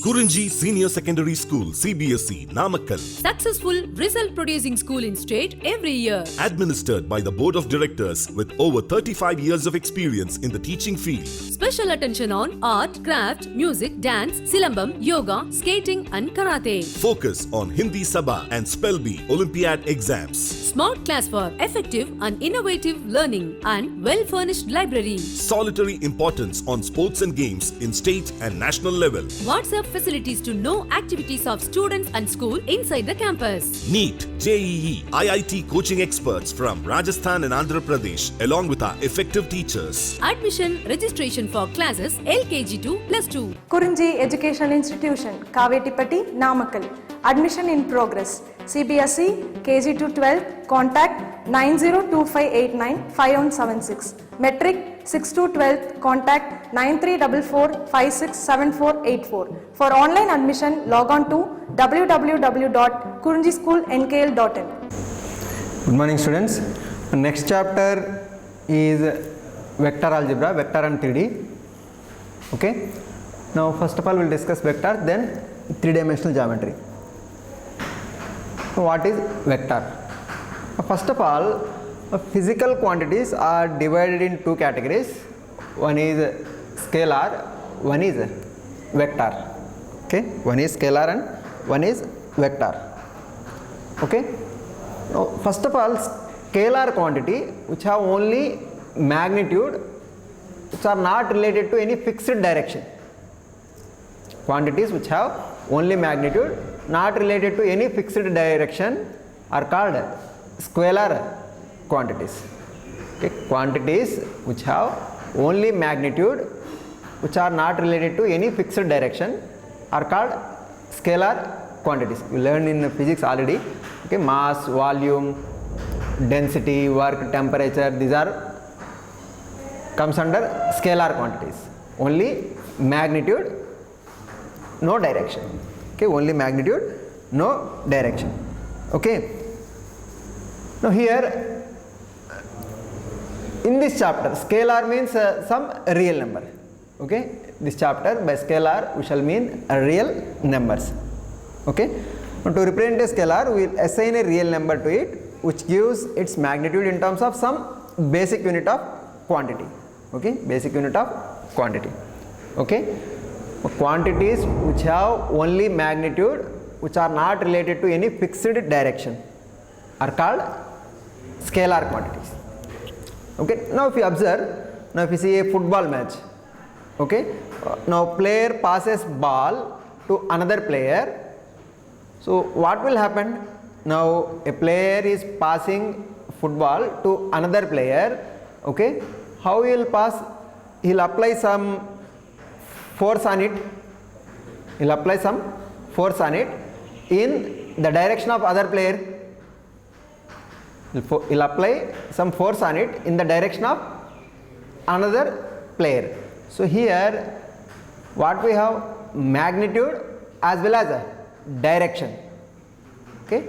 Kurinji Senior Secondary School, CBSE, Namakkal. Successful result producing school in state every year. Administered by the Board of Directors with over 35 years of experience in the teaching field. Special attention on art, craft, music, dance, silambam, yoga, skating and karate. Focus on Hindi Sabha and Spell Bee Olympiad exams. Smart class for effective and innovative learning and well-furnished library. Solitary importance on sports and games in state and national level. WhatsApp facilities to know activities of students and school inside the campus. NEET, JEE, IIT coaching experts from Rajasthan and Andhra Pradesh along with our effective teachers. Admission registration for classes LKG to +2. Kurinji Educational Institution, Kavetipatti, Namakkal. Admission in progress. CBSE, KG to 12, contact 9025895176. Metric 6 to 12, contact 9344567484. For online admission, log on to www.kurinjischoolnkl.in. Good morning students. Next chapter is vector algebra, vector and 3D. Okay. Now first of all we will discuss vector, then 3-dimensional geometry. So what is vector? First of all, physical quantities are divided in two categories. One is scalar, one is vector. Okay, one is scalar and one is vector. Okay. Now, first of all, scalar quantity which have only magnitude, which are not related to any fixed direction. Quantities which have only magnitude, not related to any fixed direction, are called scalar quantities. Okay. Quantities which have only magnitude, which are not related to any fixed direction, are called scalar quantities. We learned in physics already. Okay. Mass, volume, density, work, temperature, these are comes under scalar quantities. Only magnitude, no direction. Okay. Only magnitude, no direction. Okay. Now here in this chapter, scalar means some real number. Okay. This chapter by scalar we shall mean real numbers. Okay. Now to represent a scalar, we will assign a real number to it, which gives its magnitude in terms of some basic unit of quantity. Okay. Basic unit of quantity. Okay. Quantities which have only magnitude, which are not related to any fixed direction, are called scalar quantities. Okay. Now if you observe, now if you see a football match, okay, now player passes ball to another player. So what will happen? Now a player is passing football to another player. Okay. How he will pass? He will apply some force on it. He will apply some force on it in the direction of other player. He will apply some force on it in the direction of another player. So here what we have? Magnitude as well as a direction. Okay.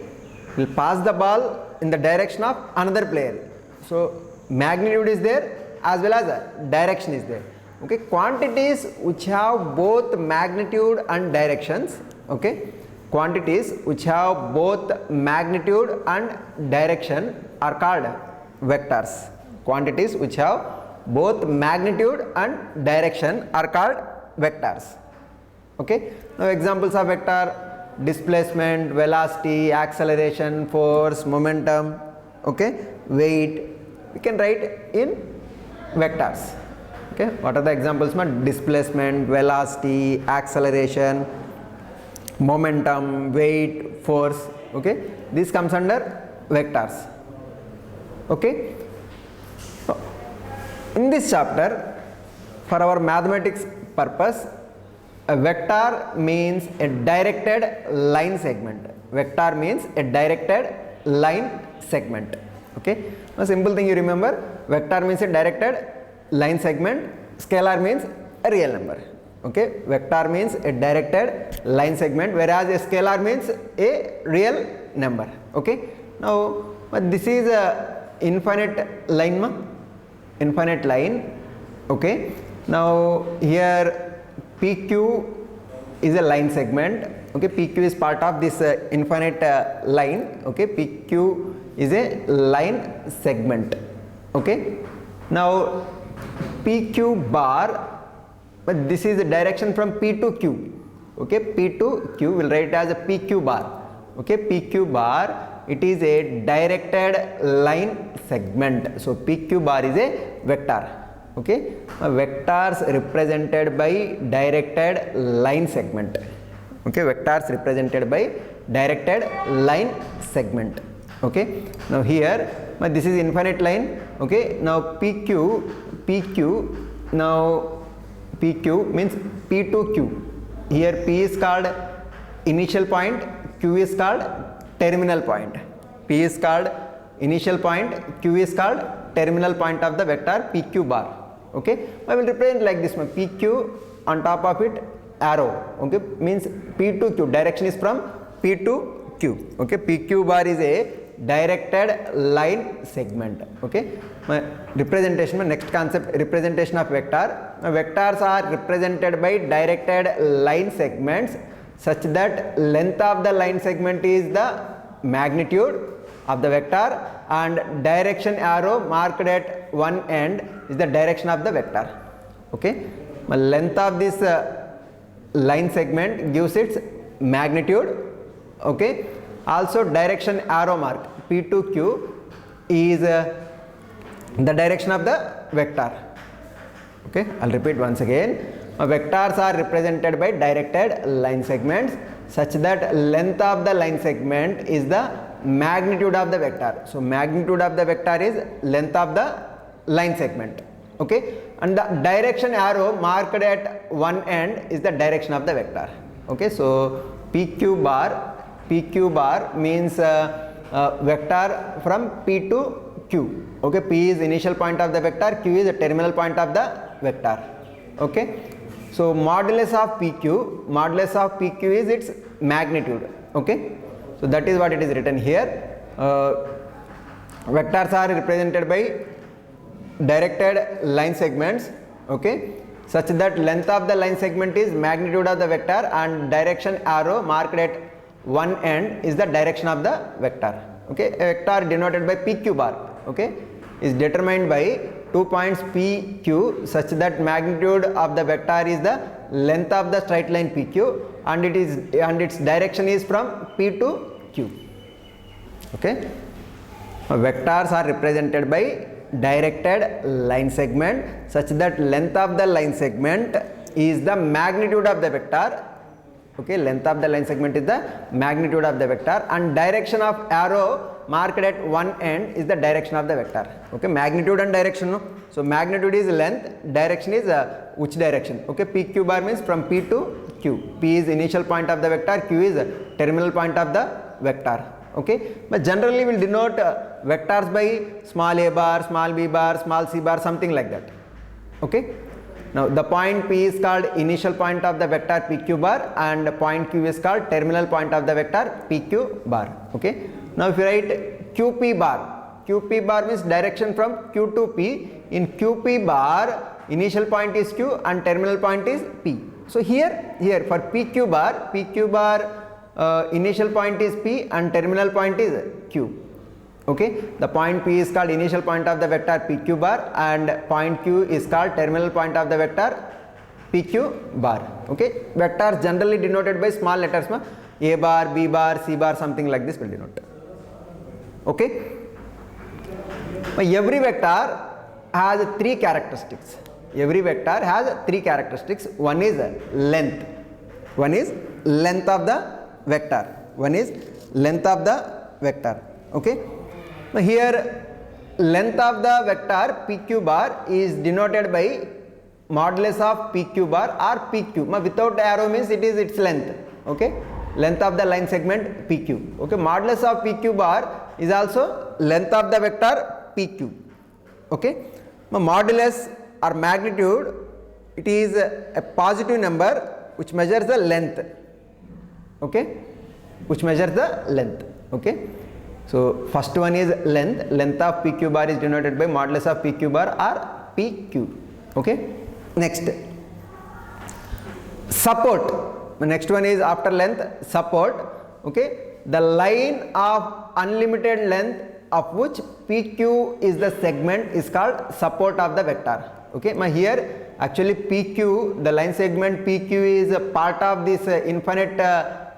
We will pass the ball in the direction of another player. So magnitude is there as well as a direction is there. Okay. Quantities which have both magnitude and directions. Okay. Quantities which have both magnitude and direction are called vectors. Quantities which have both magnitude and direction are called vectors. Okay. Now examples of vector: displacement, velocity, acceleration, force, momentum, okay, weight. We can write in vectors. Okay. What are the examples? Displacement, velocity, acceleration, momentum, weight, force. Okay. This comes under vectors. Okay. In this chapter, for our mathematics purpose, a vector means a directed line segment. Vector means a directed line segment. Okay. A simple thing you remember, vector means a directed line segment, scalar means a real number. Okay. Vector means a directed line segment, whereas a scalar means a real number. Okay. Now this is a infinite line. Infinite line. Okay. Now here PQ is a line segment. Okay, PQ is part of this infinite line. Okay, PQ is a line segment. Okay, now PQ bar, but this is the direction from P to Q. Okay, P to Q, will write as a PQ bar. Okay, PQ bar, it is a directed line segment. So PQ bar is a vector. Okay, vectors represented by directed line segment. Okay, vectors represented by directed line segment. Okay, now here this is infinite line. Okay, now PQ, now PQ means P to Q. Here P is called initial point, Q is called terminal point. P is called initial point, Q is called terminal point of the vector PQ bar. Okay, I will represent like this one, PQ on top of it arrow. Okay, means P to Q, direction is from P to Q. Okay, PQ bar is a directed line segment. Okay, my representation, my next concept, representation of vector. Now, vectors are represented by directed line segments such that length of the line segment is the magnitude of the vector and direction arrow marked at one end is the direction of the vector. Okay, the length of this line segment gives its magnitude. Okay, also direction arrow mark P to Q is the direction of the vector. Okay, I'll repeat once again. Vectors are represented by directed line segments such that length of the line segment is the magnitude of the vector. So magnitude of the vector is length of the line segment. Okay, and the direction arrow marked at one end is the direction of the vector. Okay, so PQ bar means vector from P to Q. Okay, P is initial point of the vector, Q is the terminal point of the vector. Okay, so modulus of PQ is its magnitude. Okay, so that is what it is written here. Vectors are represented by directed line segments. Okay, such that length of the line segment is magnitude of the vector and direction arrow marked at one end is the direction of the vector. Okay, a vector denoted by PQ bar, okay, is determined by 2 points PQ such that magnitude of the vector is the length of the straight line PQ and its direction is from P to Q. Okay, vectors are represented by directed line segment such that length of the line segment is the magnitude of the vector. Okay, length of the line segment is the magnitude of the vector and direction of arrow marked at one end is the direction of the vector. Okay, magnitude and direction, no? So magnitude is length, direction is which direction. Okay, PQ bar means from P to Q. P is initial point of the vector, Q is terminal point of the vector. Okay, but generally we will denote vectors by small a bar, small b bar, small c bar, something like that. Okay, now the point P is called initial point of the vector PQ bar and point Q is called terminal point of the vector PQ bar. Okay, now if you write QP bar means direction from Q to P. In QP bar initial point is Q and terminal point is P. So here for PQ bar initial point is P and terminal point is Q. Okay, the point P is called initial point of the vector PQ bar and point Q is called terminal point of the vector PQ bar. Okay, vectors generally denoted by small letters, a bar, b bar, c bar, something like this will denote. Okay, every vector has three characteristics. One is length. Of the vector. Okay, now here length of the vector PQ bar is denoted by modulus of PQ bar or PQ. Without arrow means it is its length. Okay, length of the line segment PQ. Okay, modulus of PQ bar is also length of the vector PQ. Okay, now modulus or magnitude, it is a positive number which measures the length. Okay, Okay, so first one is length of PQ bar is denoted by modulus of PQ bar or PQ. Okay, next support. Next one is after length, support. Okay, the line of unlimited length of which PQ is the segment is called support of the vector. Okay, here actually PQ, the line segment PQ is a part of this infinite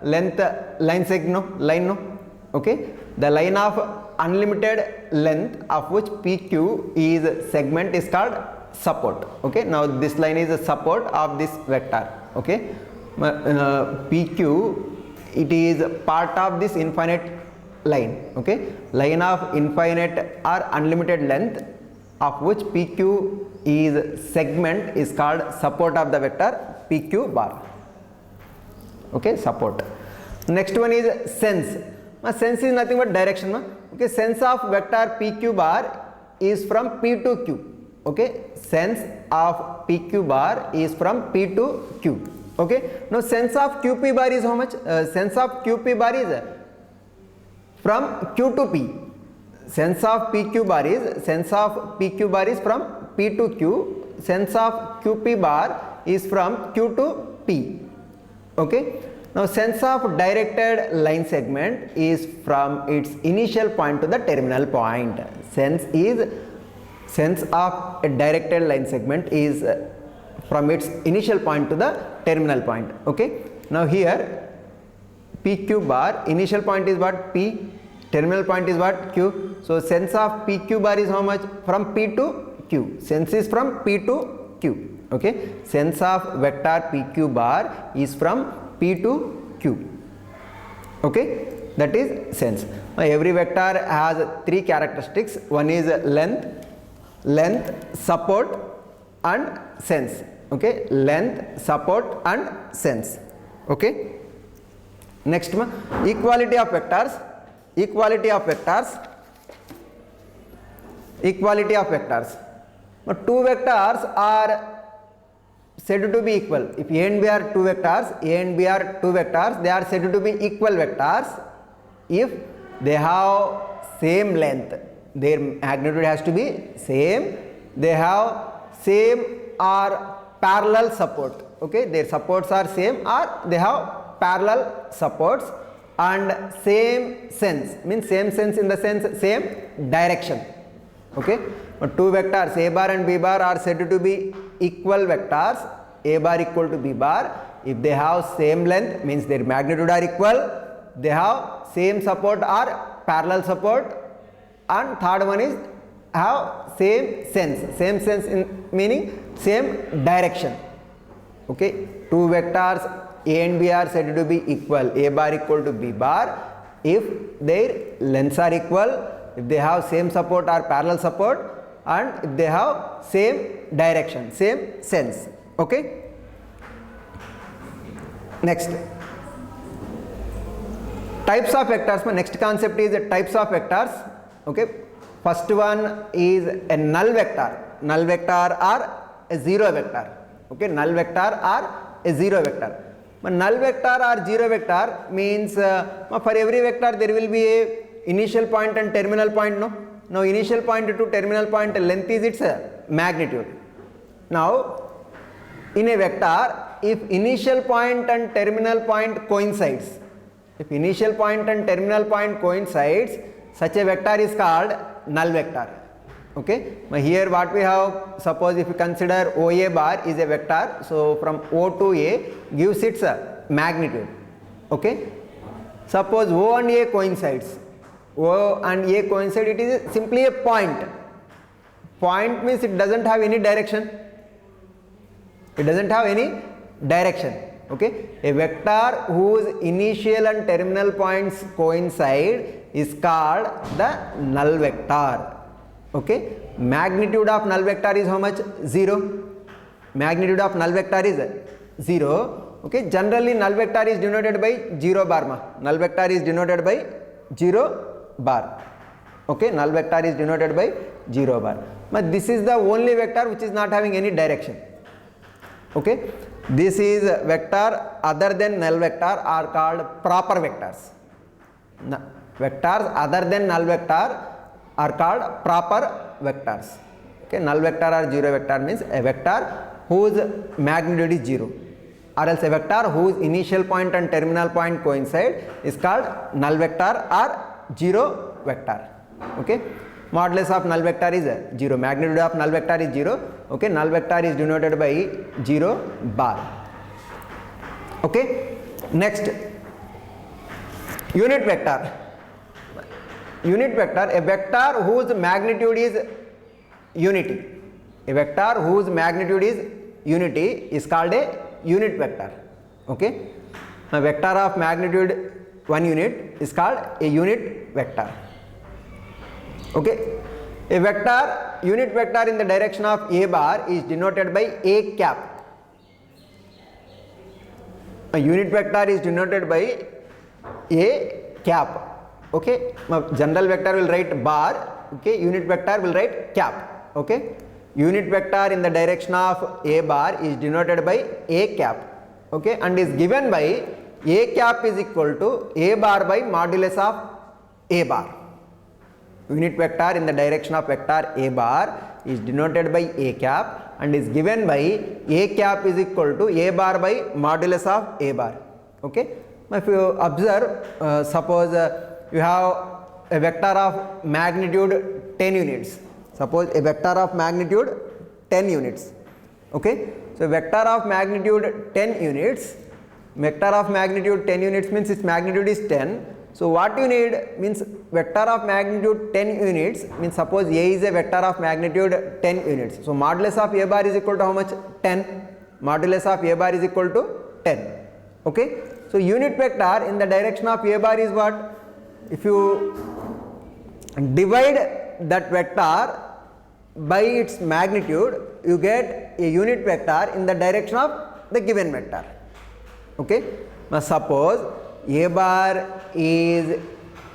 length line segment, line, no? Okay, the line of unlimited length of which PQ is segment is called support. Okay, now this line is a support of this vector. Okay, PQ, it is part of this infinite line. Okay, line of infinite or unlimited length of which PQ is segment is called support of the vector PQ bar. Okay, support. Next one is sense. Sense is nothing but direction. Okay, sense of vector PQ bar is from P to Q. Okay, sense of PQ bar is from P to Q. Okay, now sense of QP bar is how much? Sense of QP bar is from Q to P. Sense of PQ bar is from P to Q. Sense of QP bar is from Q to P. Okay, now sense of directed line segment is from its initial point to the terminal point. Sense of a directed line segment is from its initial point to the terminal point. Okay, now here PQ bar, initial point is what? P, terminal point is what? Q. So sense of PQ bar is how much? From P to Q. Sense is from P to Q. Okay, sense of vector PQ bar is from P to Q. Okay, that is sense. Every vector has three characteristics. One is length, support and sense. Okay, length, support and sense. Okay, next one, equality of vectors. But two vectors are said to be equal. If A and B are two vectors, they are said to be equal vectors if they have same length. Their magnitude has to be same. They have same or parallel support. Okay, their supports are same or they have parallel supports, and same sense, means same sense in the sense same direction. Okay, but two vectors A bar and B bar are said to be equal vectors, A bar equal to B bar if they have same length, means their magnitude are equal, they have same support or parallel support, and third one is have same sense in meaning same direction. Okay, two vectors A and B are said to be equal, A bar equal to B bar if their lengths are equal, if they have same support or parallel support, and if they have same direction, same sense. Okay, next, types of vectors. My next concept is the types of vectors. Okay, first one is a null vector or a zero vector. Okay, null vector or a zero vector. But null vector or zero vector means for every vector there will be a initial point and terminal point. No, now initial point to terminal point length is its magnitude. Now in a vector, if initial point and terminal point coincides, such a vector is called null vector. Okay, here what we have, suppose if you consider OA bar is a vector, so from O to A gives its magnitude. Okay, suppose O and A coincides, it is simply a point. Point means it doesn't have any direction. Okay, a vector whose initial and terminal points coincide is called the null vector. Okay, magnitude of null vector is how much? 0. Magnitude of null vector is 0. Okay, generally null vector is denoted by 0 bar. Null vector is denoted by 0 bar. Okay, null vector is denoted by 0 bar. But this is the only vector which is not having any direction. Okay, this is vector other than null vector are called proper vectors. Vectors other than null vector are called proper vectors. Okay, null vector or zero vector means a vector whose magnitude is 0. or else a vector whose initial point and terminal point coincide is called null vector or zero vector. Okay, modulus of null vector is 0, magnitude of null vector is 0. Okay, null vector is denoted by 0 bar. Okay, next unit vector. Unit vector, a vector whose magnitude is unity. A vector whose magnitude is unity is called a unit vector. Okay, a vector of magnitude 1 unit is called a unit vector. Okay, a vector, unit vector in the direction of a bar is denoted by a cap. A unit vector is denoted by a cap. Okay, general vector will write bar. Okay, unit vector will write cap. Okay, unit vector in the direction of a bar is denoted by a cap. Okay, and is given by a cap is equal to a bar by modulus of a bar. Unit vector in the direction of vector a bar is denoted by a cap and is given by a cap is equal to a bar by modulus of a bar. Okay, if you observe, suppose you have a vector of magnitude 10 units. Suppose a vector of magnitude 10 units. Okay, so vector of magnitude 10 units, vector of magnitude 10 units means its magnitude is 10. So what you need means vector of magnitude 10 units means suppose A is a vector of magnitude 10 units. So modulus of A bar is equal to how much? 10. Modulus of A bar is equal to 10. Okay, so unit vector in the direction of A bar is what? If you divide that vector by its magnitude, you get a unit vector in the direction of the given vector. Okay, now suppose A bar is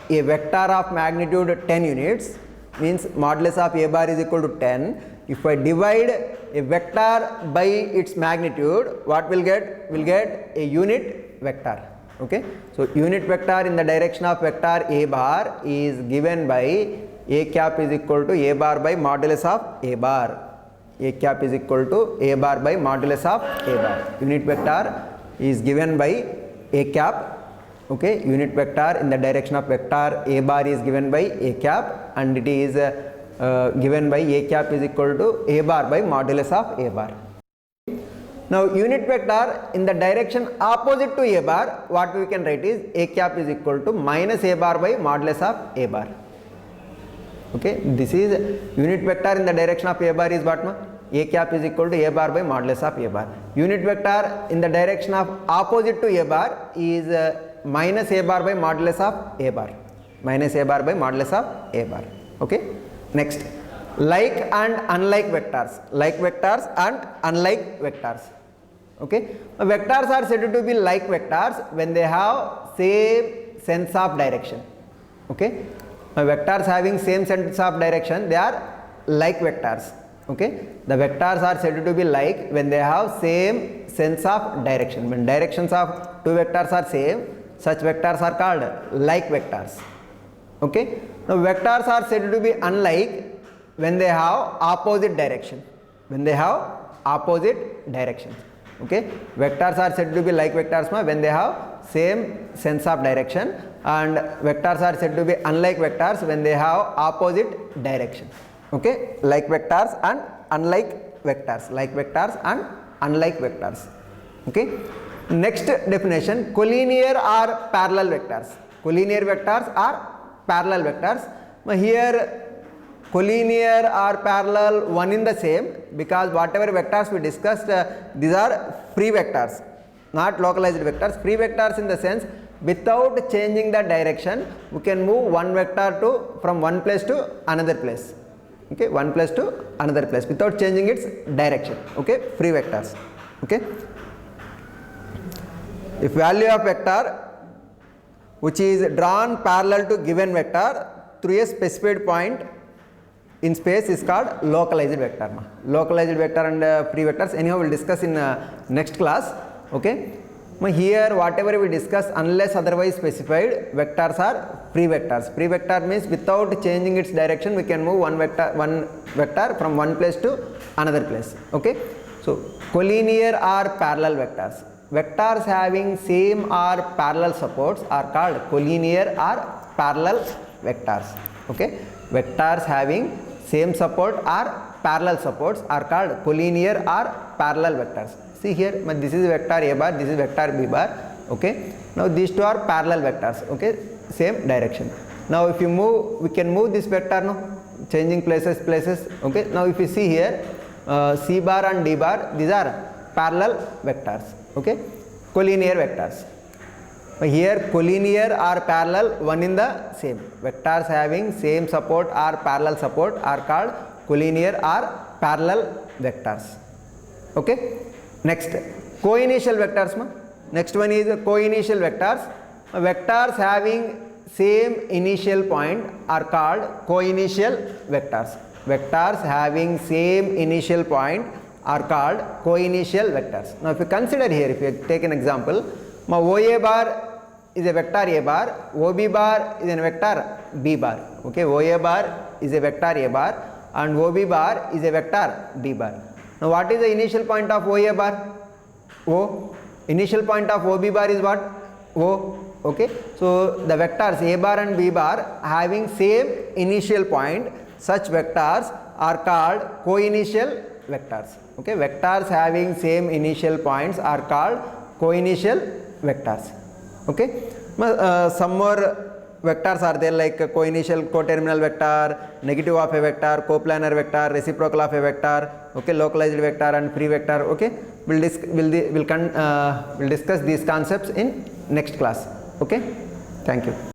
a vector of magnitude 10 units, means modulus of A bar is equal to 10. If I divide a vector by its magnitude, what will get? Will get a unit vector. Okay, so unit vector in the direction of vector A bar is given by a cap is equal to a bar by modulus of a bar. A cap is equal to a bar by modulus of a bar. Unit vector is given by a cap. Okay, unit vector in the direction of vector a bar is given by a cap and it is given by a cap is equal to a bar by modulus of a bar. Now unit vector in the direction opposite to a bar, what we can write is a cap is equal to minus a bar by modulus of a bar. Okay, this is unit vector in the direction of a bar is what? A cap is equal to a bar by modulus of a bar. Unit vector in the direction of opposite to a bar is minus a bar by modulus of a bar. Minus a bar by modulus of a bar. Okay, next, like and unlike vectors. Like vectors and unlike vectors. Okay, vectors are said to be like vectors when they have same sense of direction. Okay, vectors having same sense of direction, they are like vectors. Okay, the vectors are said to be like when they have same sense of direction. When directions of two vectors are same, such vectors are called like vectors. Okay, now vectors are said to be unlike when they have opposite direction. When they have opposite directions. Okay, vectors are said to be like vectors when they have same sense of direction, and vectors are said to be unlike vectors when they have opposite direction. Okay, like vectors and unlike vectors. Like vectors and unlike vectors. Okay, next definition, collinear or parallel vectors. Collinear vectors are parallel vectors. Here collinear or parallel one in the same, because whatever vectors we discussed, these are free vectors, not localized vectors. Free vectors in the sense without changing the direction we can move one vector to from one place to another place. Okay, one place to another place without changing its direction. Okay, free vectors. Okay, if value of vector which is drawn parallel to given vector through a specified point in space is called localized vector. Localized vector and free vectors anyhow we'll discuss in next class. Okay, here whatever we discuss unless otherwise specified, vectors are free vectors. Free vector means without changing its direction we can move one vector from one place to another place. Okay, so collinear or parallel vectors. vectors having same or parallel supports are called collinear or parallel vectors. Okay, vectors having same support or parallel supports are called collinear or parallel vectors. See here, this is vector a bar, this is vector b bar. Okay, now these two are parallel vectors. Okay, same direction. Now if you move, we can move this vector now, changing places. Okay, now if you see here, c bar and d bar, these are parallel vectors. Okay, collinear vectors. Here collinear or parallel, one in the same. Vectors having same support or parallel support are called collinear or parallel vectors. Okay, next coinitial vectors. Next one is coinitial vectors. Vectors having same initial point are called coinitial vectors. Vectors having same initial point are called coinitial vectors. Now if you consider here, if you take an example, OA bar is a vector a bar, OB bar is a vector b bar. Okay, OA bar is a vector a bar and OB bar is a vector b bar. Now what is the initial point of OA bar? O. Initial point of OB bar is what? O. Okay, so the vectors a bar and b bar having same initial point, such vectors are called coinitial vectors. Okay, vectors having same initial points are called coinitial vectors. Okay, some more vectors are there like coinitial coterminal vector, negative of a vector, coplanar vector, reciprocal of a vector. Okay, localized vector and free vector. Okay, we'll discuss these concepts in next class. Okay, thank you.